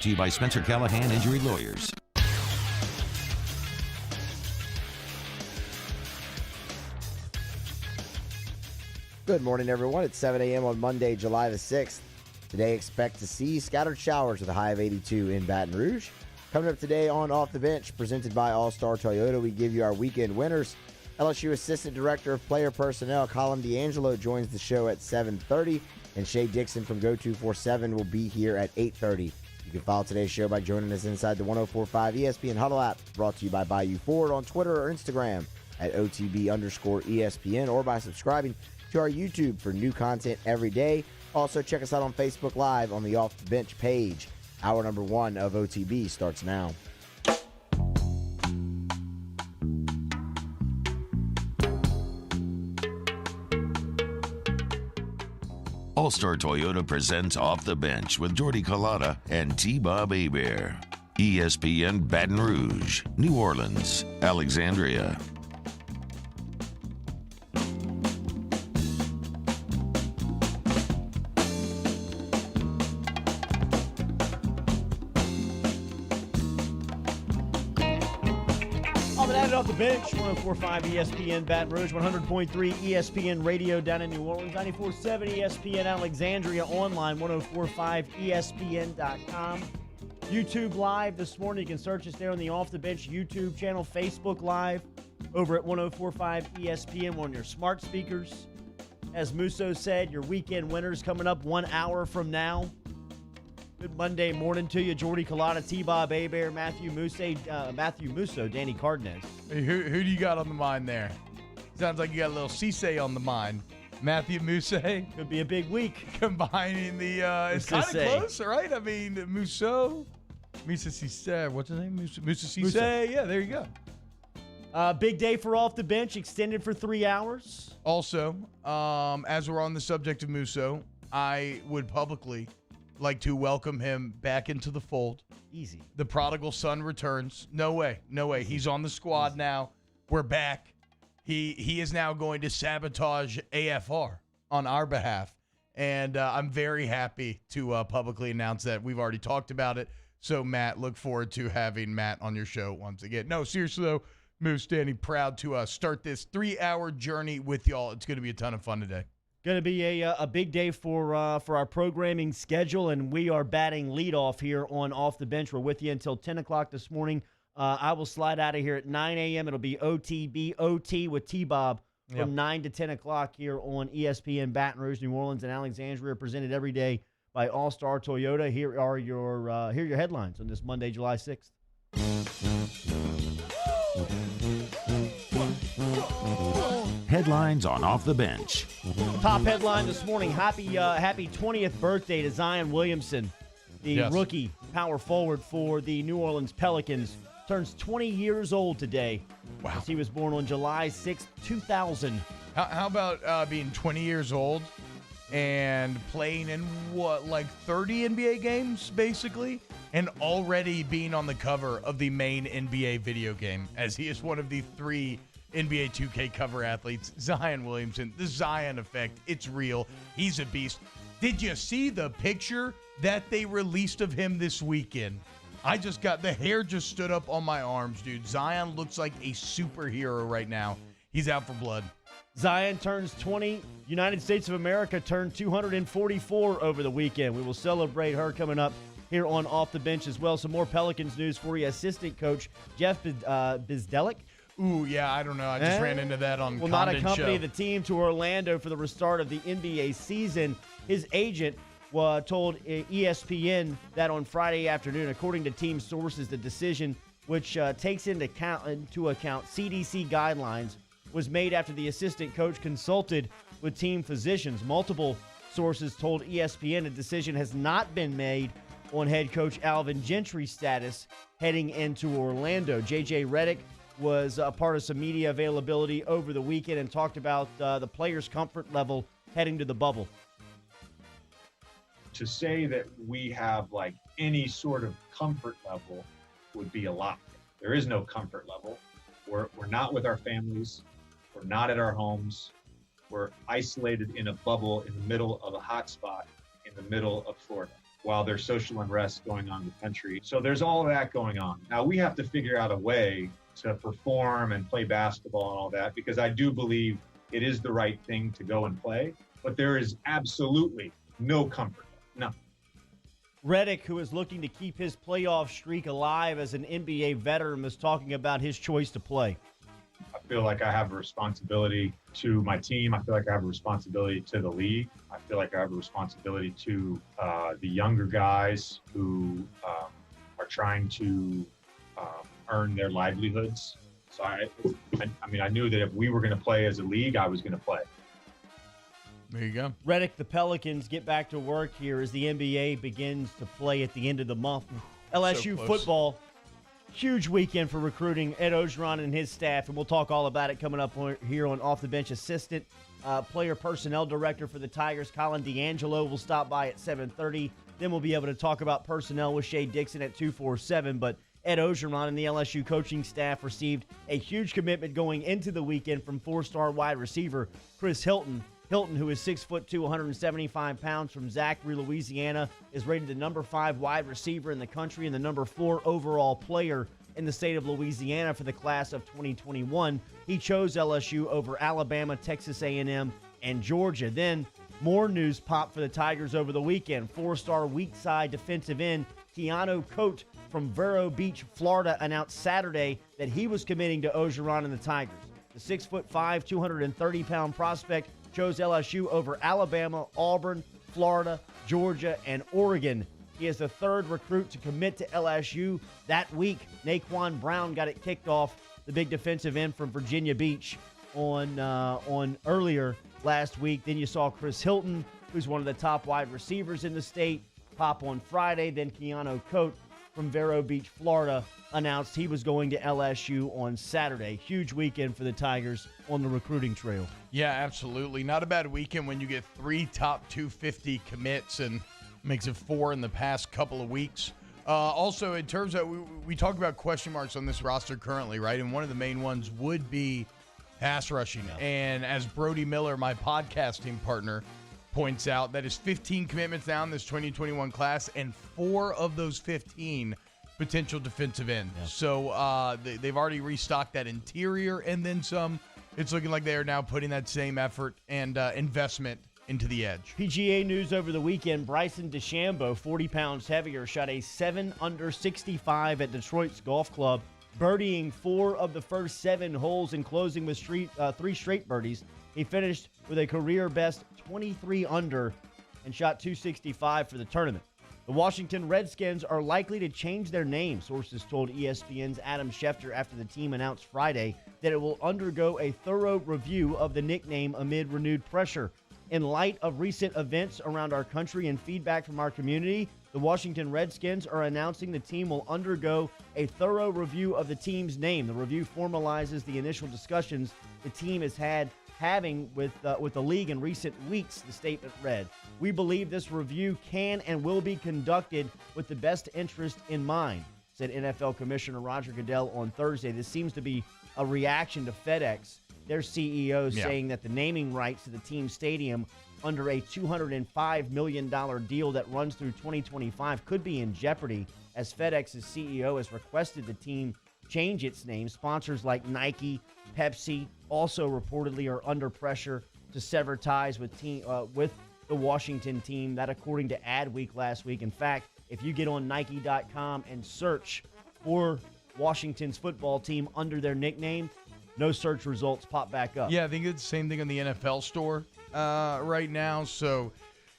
To you by Spencer Callahan Injury Lawyers. Good morning, everyone. It's 7 a.m. on Monday, July the 6th. Today, expect to see scattered showers with a high of 82 in Baton Rouge. Coming up today on Off the Bench, presented by All-Star Toyota, we give you our weekend winners. LSU Assistant Director of Player Personnel, Colin D'Angelo, joins the show at 7:30, and Shay Dixon from Go247 will be here at 8:30. You can follow today's show by joining us inside the 104.5 ESPN Huddle app, brought to you by Bayou Ford on Twitter or Instagram at OTB_ESPN, or by subscribing to our YouTube for new content every day. Also, check us out on Facebook Live on the Off the Bench page. Hour number 1 of OTB starts now. All-Star Toyota presents Off the Bench with Jordy Collada and T-Bob Hebert. ESPN Baton Rouge, New Orleans, Alexandria. Off the Bench, 104.5 ESPN Baton Rouge, 100.3 ESPN Radio down in New Orleans, 94.7 ESPN Alexandria, online, 104.5ESPN.com. YouTube Live this morning. You can search us there on the Off the Bench YouTube channel. Facebook Live over at 104.5 ESPN on your smart speakers. As Musso said, your weekend winners coming up 1 hour from now. Good Monday morning to you. Jordy Collada, T-Bob Hebert, Matthew Musso, Danny Cardenas. Hey, who do you got on the mind there? Sounds like you got a little Cisse on the mind. Matthew Musso. Could be a big week. Combining the, it's kind of close, right? I mean, Musso Cisse, what's his name? Musso Cisse. Yeah, there you go. Big day for Off the Bench, extended for 3 hours. Also, as we're on the subject of Musso, I would publicly like to welcome him back into the fold. Easy. The prodigal son returns. No way. He's on the squad now. We're back. He is now going to sabotage AFR on our behalf. And I'm very happy to publicly announce that. We've already talked about it. So, Matt, look forward to having Matt on your show once again. No, seriously, though, Moose, Danny, proud to start this 3-hour journey with y'all. It's going to be a ton of fun today. Going to be a big day for our programming schedule, and we are batting leadoff here on Off the Bench. We're with you until 10 o'clock this morning. I will slide out of here at 9 a.m. It'll be OTB OT with T-Bob from 9 to 10 o'clock here on ESPN Baton Rouge, New Orleans, and Alexandria, presented every day by All-Star Toyota. Here are your headlines on this Monday, July 6th. Headlines on Off the Bench. Top headline this morning, happy 20th birthday to Zion Williamson, the rookie power forward for the New Orleans Pelicans. Turns 20 years old today. Wow. As he was born on July 6th, 2000. How about being 20 years old and playing in, 30 NBA games, basically? And already being on the cover of the main NBA video game, as he is one of the 3 NBA 2K cover athletes. Zion Williamson, the Zion effect, it's real. He's a beast. Did you see the picture that they released of him this weekend? The hair just stood up on my arms, dude. Zion looks like a superhero right now. He's out for blood. Zion turns 20. United States of America turned 244 over the weekend. We will celebrate her coming up here on Off the Bench as well. Some more Pelicans news for you. Assistant coach Jeff Bzdelik. Ooh, yeah, I don't know. I just ran into that on Will not accompany the team to Orlando for the restart of the NBA season. His agent told ESPN that on Friday afternoon. According to team sources, the decision, which takes into account CDC guidelines, was made after the assistant coach consulted with team physicians. Multiple sources told ESPN a decision has not been made on head coach Alvin Gentry's status heading into Orlando. J.J. Redick was a part of some media availability over the weekend and talked about the players' comfort level heading to the bubble. To say that we have any sort of comfort level would be a lie. There is no comfort level. We're not with our families. We're not at our homes. We're isolated in a bubble in the middle of a hot spot in the middle of Florida. while there's social unrest going on in the country. So there's all of that going on. Now we have to figure out a way to perform and play basketball and all that, because I do believe it is the right thing to go and play, but there is absolutely no comfort. No. Redick, who is looking to keep his playoff streak alive as an NBA veteran, was talking about his choice to play. I feel like I have a responsibility to my team. I feel like I have a responsibility to the league. I feel like I have a responsibility to the younger guys who are trying to earn their livelihoods. So I mean, I knew that if we were going to play as a league, I was going to play. There you go. Redick, the Pelicans get back to work here as the NBA begins to play at the end of the month. LSU close. football, huge weekend for recruiting. Ed Ogeron and his staff, and we'll talk all about it coming up here on Off the Bench. Assistant player personnel director for the Tigers, Colin D'Angelo, will stop by at 7:30. Then we'll be able to talk about personnel with Shay Dixon at 2:47. But Ed Ogeron and the LSU coaching staff received a huge commitment going into the weekend from 4-star wide receiver Chris Hilton. Hilton, who is 6'2", 175 pounds, from Zachary, Louisiana, is rated the number 5 wide receiver in the country and the number 4 overall player in the state of Louisiana for the class of 2021. He chose LSU over Alabama, Texas A&M, and Georgia. Then more news popped for the Tigers over the weekend. 4-star weak side defensive end Keanu Coate from Vero Beach, Florida, announced Saturday that he was committing to Ogeron and the Tigers. The 6'5", 230-pound prospect chose LSU over Alabama, Auburn, Florida, Georgia, and Oregon. He is the third recruit to commit to LSU that week. Naquan Brown got it kicked off, the big defensive end from Virginia Beach, on earlier last week. Then you saw Chris Hilton, who's one of the top wide receivers in the state, pop on Friday. Then Keanu Coate from Vero Beach, Florida, announced he was going to LSU on Saturday. Huge weekend for the Tigers on the recruiting trail. Yeah, absolutely. Not a bad weekend when you get 3 top 250 commits, and makes it 4 in the past couple of weeks. Also, in terms of, we talked about question marks on this roster currently, right? And one of the main ones would be pass rushing. Yeah. And as Brody Miller, my podcasting partner, points out, that is 15 commitments now in this 2021 class, and 4 of those 15 potential defensive ends. Yeah. So they've already restocked that interior and then some. It's looking like they are now putting that same effort and investment into the edge. PGA news over the weekend. Bryson DeChambeau, 40 pounds heavier, shot a 7 under 65 at Detroit's golf club, birdieing 4 of the first 7 holes and closing with 3 straight birdies. He finished with a career best 23 under and shot 265 for the tournament. The Washington Redskins are likely to change their name, sources told ESPN's Adam Schefter after the team announced Friday that it will undergo a thorough review of the nickname amid renewed pressure. In light of recent events around our country and feedback from our community, the Washington Redskins are announcing the team will undergo a thorough review of the team's name. The review formalizes the initial discussions the team has having with the league in recent weeks, the statement read. We believe this review can and will be conducted with the best interest in mind, said NFL Commissioner Roger Goodell on Thursday. This seems to be a reaction to FedEx, their CEO, saying that the naming rights to the team stadium under a $205 million deal that runs through 2025 could be in jeopardy, as FedEx's CEO has requested the team change its name. Sponsors like Nike, Pepsi also reportedly are under pressure to sever ties with the Washington team. That according to Adweek last week. In fact, if you get on Nike.com and search for Washington's football team under their nickname, no search results pop back up. Yeah, I think it's the same thing on the NFL store right now. So,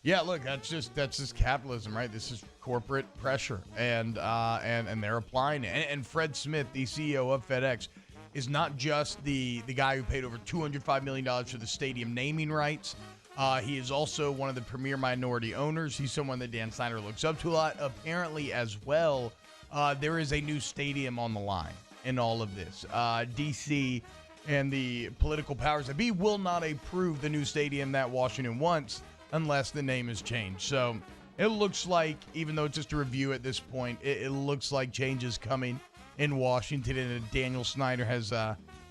yeah, look, that's just capitalism, right? This is corporate pressure, and they're applying it. And Fred Smith, the CEO of FedEx, is not just the guy who paid over $205 million for the stadium naming rights. He is also one of the premier minority owners. He's someone that Dan Snyder looks up to a lot. Apparently, as well, there is a new stadium on the line in all of this. D.C. and the political powers that be will not approve the new stadium that Washington wants unless the name is changed. So it looks like, even though it's just a review at this point, it looks like change is coming in Washington, and Daniel Snyder has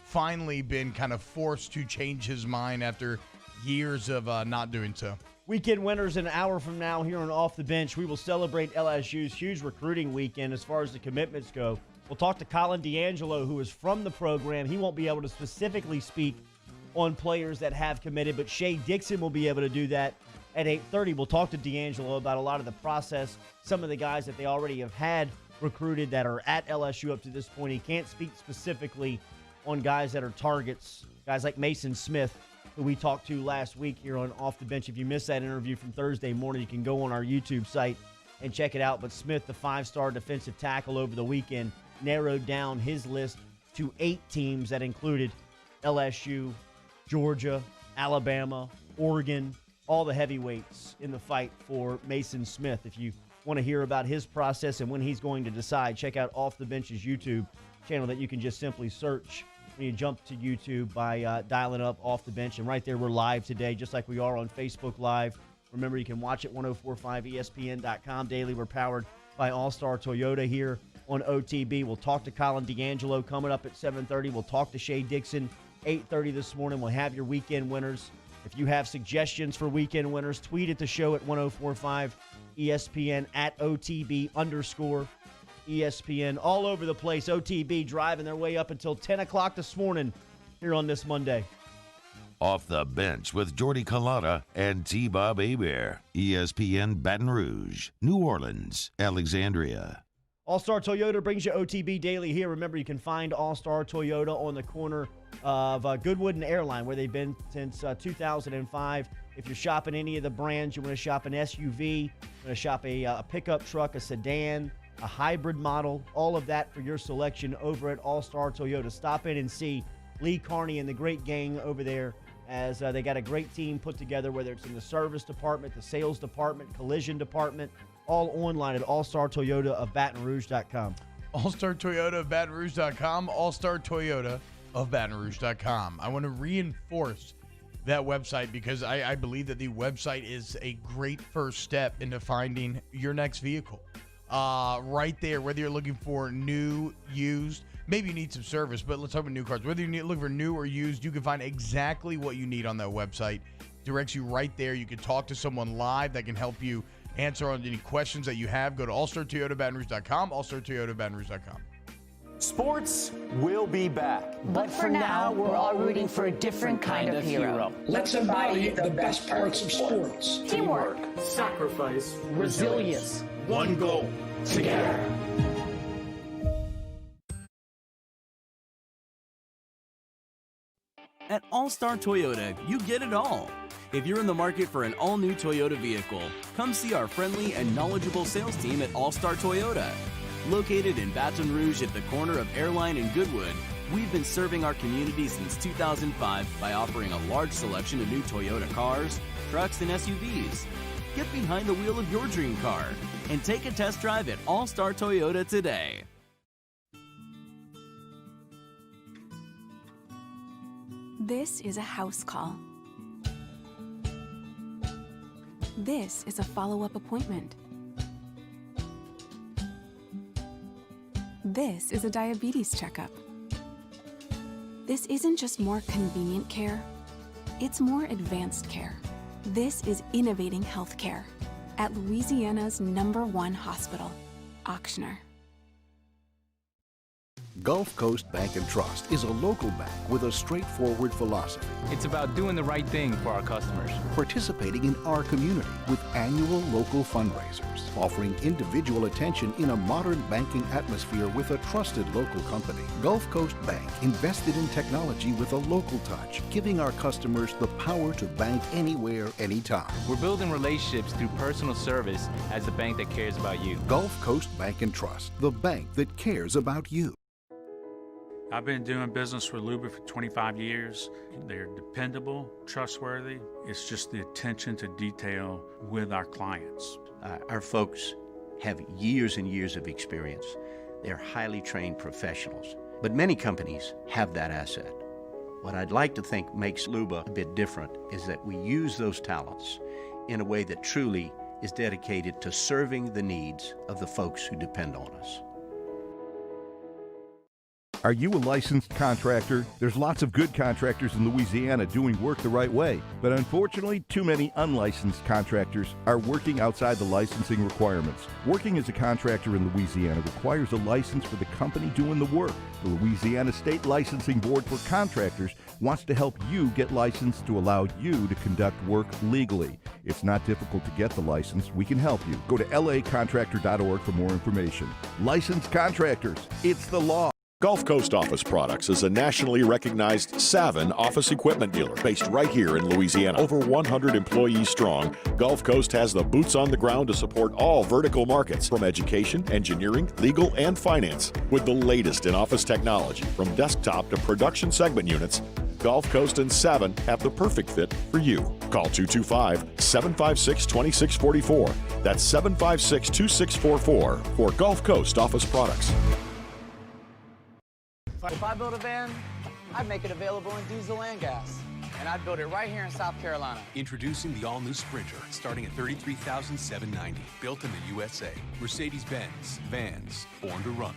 finally been kind of forced to change his mind after years of not doing so. Weekend winners an hour from now here on Off the Bench. We will celebrate LSU's huge recruiting weekend as far as the commitments go. We'll talk to Colin D'Angelo, who is from the program. He won't be able to specifically speak on players that have committed, but Shea Dixon will be able to do that at 8:30. We'll talk to D'Angelo about a lot of the process, some of the guys that they already have had recruited that are at LSU up to this point. He can't speak specifically on guys that are targets, guys like Mason Smith, who we talked to last week here on Off the Bench. If you missed that interview from Thursday morning, you can go on our YouTube site and check it out. But Smith, the 5-star defensive tackle over the weekend, narrowed down his list to 8 teams that included LSU, Georgia, Alabama, Oregon, all the heavyweights in the fight for Mason Smith. If you want to hear about his process and when he's going to decide, check out Off the Bench's YouTube channel that you can just simply search when you jump to YouTube by dialing up Off the Bench. And right there, we're live today, just like we are on Facebook Live. Remember, you can watch it 1045ESPN.com daily. We're powered by All-Star Toyota here on OTB. We'll talk to Colin D'Angelo coming up at 7:30. We'll talk to Shea Dixon 8:30 this morning. We'll have your weekend winners. If you have suggestions for weekend winners, tweet at the show at 1045 ESPN at OTB_ESPN. All over the place. OTB driving their way up until 10 o'clock this morning here on this Monday. Off the Bench with Jordy Culotta and T-Bob Hebert. ESPN Baton Rouge, New Orleans, Alexandria. All-Star Toyota brings you OTB Daily here. Remember, you can find All-Star Toyota on the corner of Goodwood and Airline, where they've been since 2005. If you're shopping any of the brands, you want to shop an SUV, you want to shop a pickup truck, a sedan, a hybrid model, all of that for your selection over at All-Star Toyota. Stop in and see Lee Carney and the great gang over there as they got a great team put together, whether it's in the service department, the sales department, collision department, all online at All-Star Toyota of Baton Rouge.com. All-Star Toyota of Baton Rouge.com, All-Star Toyota of Baton Rouge.com. I want to reinforce that website because I believe that the website is a great first step into finding your next vehicle. Right there, whether you're looking for new, used, maybe you need some service, but let's talk about new cars. Whether you're looking for new or used, you can find exactly what you need on that website. Directs you right there. You can talk to someone live that can help you answer on any questions that you have. Go to allstartoyotabatonrouge.com, allstartoyotabatonrouge.com. Sports will be back. But for now, we're all rooting for a different kind of hero. Let's embody the best parts of sports. Teamwork, Sacrifice, resilience, one goal, together. At All-Star Toyota, you get it all. If you're in the market for an all-new Toyota vehicle, come see our friendly and knowledgeable sales team at All-Star Toyota. Located in Baton Rouge at the corner of Airline and Goodwood, we've been serving our community since 2005 by offering a large selection of new Toyota cars, trucks, and SUVs. Get behind the wheel of your dream car and take a test drive at All-Star Toyota today. This is a house call. This is a follow-up appointment. This is a diabetes checkup. This isn't just more convenient care, it's more advanced care. This is innovating healthcare at Louisiana's #1 hospital, Ochsner. Gulf Coast Bank and Trust is a local bank with a straightforward philosophy. It's about doing the right thing for our customers. Participating in our community with annual local fundraisers, offering individual attention in a modern banking atmosphere with a trusted local company. Gulf Coast Bank invested in technology with a local touch, giving our customers the power to bank anywhere, anytime. We're building relationships through personal service as the bank that cares about you. Gulf Coast Bank and Trust, the bank that cares about you. I've been doing business with Luba for 25 years. They're dependable, trustworthy. It's just the attention to detail with our clients. Our folks have years and years of experience. They're highly trained professionals, but many companies have that asset. What I'd like to think makes Luba a bit different is that we use those talents in a way that truly is dedicated to serving the needs of the folks who depend on us. Are you a licensed contractor? There's lots of good contractors in Louisiana doing work the right way, but unfortunately, too many unlicensed contractors are working outside the licensing requirements. Working as a contractor in Louisiana requires a license for the company doing the work. The Louisiana State Licensing Board for Contractors wants to help you get licensed to allow you to conduct work legally. It's not difficult to get the license. We can help you. Go to lacontractor.org for more information. Licensed contractors, it's the law. Gulf Coast Office Products is a nationally recognized Savin office equipment dealer based right here in Louisiana. Over 100 employees strong, Gulf Coast has the boots on the ground to support all vertical markets, from education, engineering, legal, and finance. With the latest in office technology, from desktop to production segment units, Gulf Coast and Savin have the perfect fit for you. Call 225-756-2644. That's 756-2644 for Gulf Coast Office Products. If I build a van, I'd make it available in diesel and gas. And I'd build it right here in South Carolina. Introducing the all-new Sprinter, starting at $33,790. Built in the USA. Mercedes-Benz. Vans. Born to run.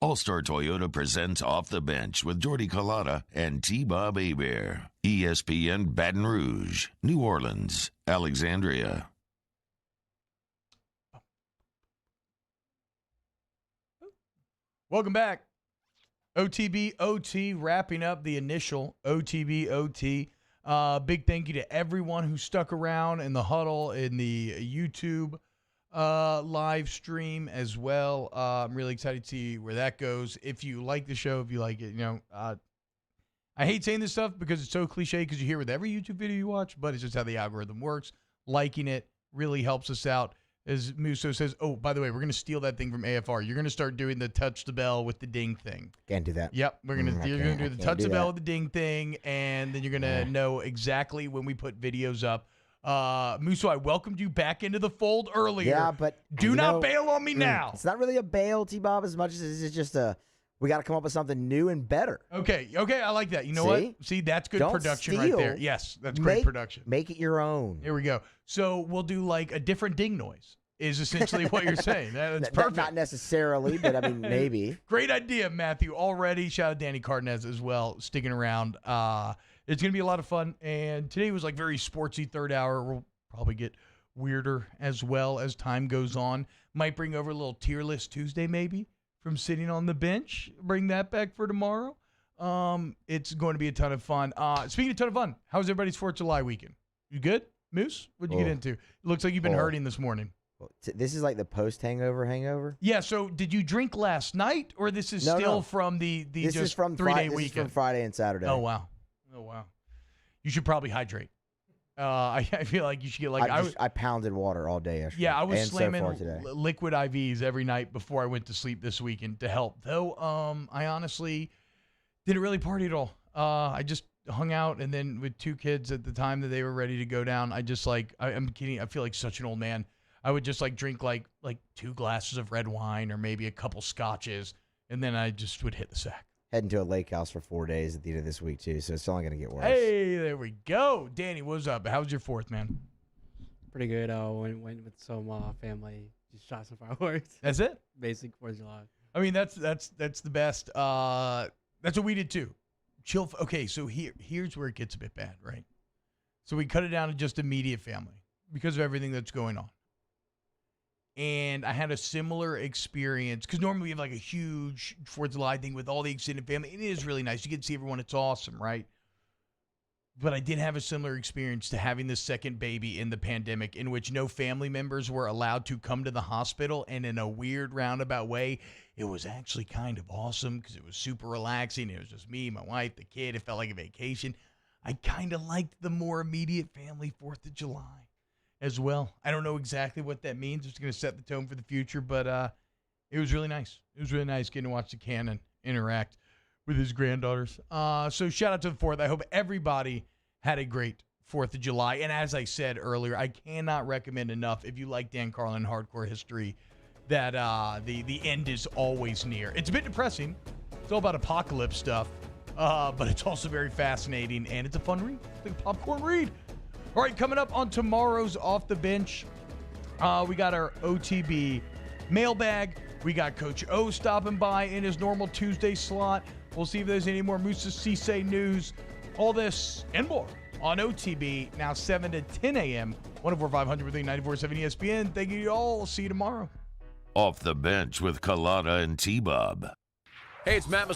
All-Star Toyota presents Off the Bench with Jordy Collada and T-Bob Hebert. ESPN Baton Rouge, New Orleans, Alexandria. Welcome back. OTB OT, wrapping up the initial OTB OT. Big thank you to everyone who stuck around in the huddle, in the YouTube live stream as well. I'm really excited to see where that goes. If you like the show, if you like it, I hate saying this stuff because it's so cliche, because you hear it with every YouTube video you watch, but it's just how the algorithm works. Liking it really helps us out. As Musso says, oh, by the way, we're going to steal that thing from AFR. You're going to start doing the touch the bell with the ding thing. Can't do that. Yep. You're going to do the touch the bell with the ding thing, and then you're going to know exactly when we put videos up. Musso, I welcomed you back into the fold earlier. Yeah, but do not bail on me now. It's not really a bail, T-Bob, as much as it's just we got to come up with something new and better. Okay, I like that. You know what? See, that's good production right there. Yes, that's great production. Make it your own. Here we go. So we'll do like a different ding noise, is essentially what you're saying. That's perfect. Not necessarily, but I mean, maybe. Great idea, Matthew. Already. Shout out Danny Cardenas as well, sticking around. It's going to be a lot of fun. And today was like very sportsy third hour. We'll probably get weirder as well as time goes on. Might bring over a little tier list Tuesday maybe from sitting on the bench. Bring that back for tomorrow. It's going to be a ton of fun. Speaking of ton of fun, how was everybody's 4th of July weekend? You good, Moose? What'd you get into? It looks like you've been hurting this morning. This is like the post-hangover. Yeah, so did you drink last night, or this is still from the this just is from 3-day weekend? This is from Friday and Saturday. Oh, wow. You should probably hydrate. I feel like you should get I pounded water all day yesterday. Yeah, I was slamming so today. liquid IVs every night before I went to sleep this weekend to help. Though I honestly didn't really party at all. I just hung out, and then with 2 kids at the time that they were ready to go down, I just I'm kidding. I feel like such an old man. I would just drink like 2 glasses of red wine or maybe a couple scotches, and then I just would hit the sack. Heading to a lake house for 4 days at the end of this week, too, so it's only going to get worse. Hey, there we go. Danny, what's up? How was your 4th, man? Pretty good. Went with some family, just shot some fireworks. That's it? Basic 4th of July. I mean, that's the best. That's what we did, too. Chill. Okay, so here's where it gets a bit bad, right? So we cut it down to just immediate family because of everything that's going on. And I had a similar experience because normally we have like a huge 4th of July thing with all the extended family. It is really nice. You get to see everyone. It's awesome, right? but I did have a similar experience to having the second baby in the pandemic, in which no family members were allowed to come to the hospital. And in a weird roundabout way, it was actually kind of awesome because it was super relaxing. It was just me, my wife, the kid. It felt like a vacation. I kind of liked the more immediate family 4th of July as well. I don't know exactly what that means. It's going to set the tone for the future, but it was really nice. It was really nice getting to watch the Cannon interact with his granddaughters. So shout out to the 4th. I hope everybody had a great 4th of July. And as I said earlier, I cannot recommend enough, if you like Dan Carlin hardcore history, that the end is always near. It's a bit depressing. It's all about apocalypse stuff, but it's also very fascinating, and it's a fun read. It's like a popcorn read. All right, coming up on tomorrow's Off the Bench, we got our OTB mailbag. We got Coach O stopping by in his normal Tuesday slot. We'll see if there's any more Musa Cisse news. All this and more on OTB, now 7 to 10 a.m. 104.500 with 94.7 ESPN. Thank you all. See you tomorrow. Off the Bench with Colada and T-Bob. Hey, it's Matt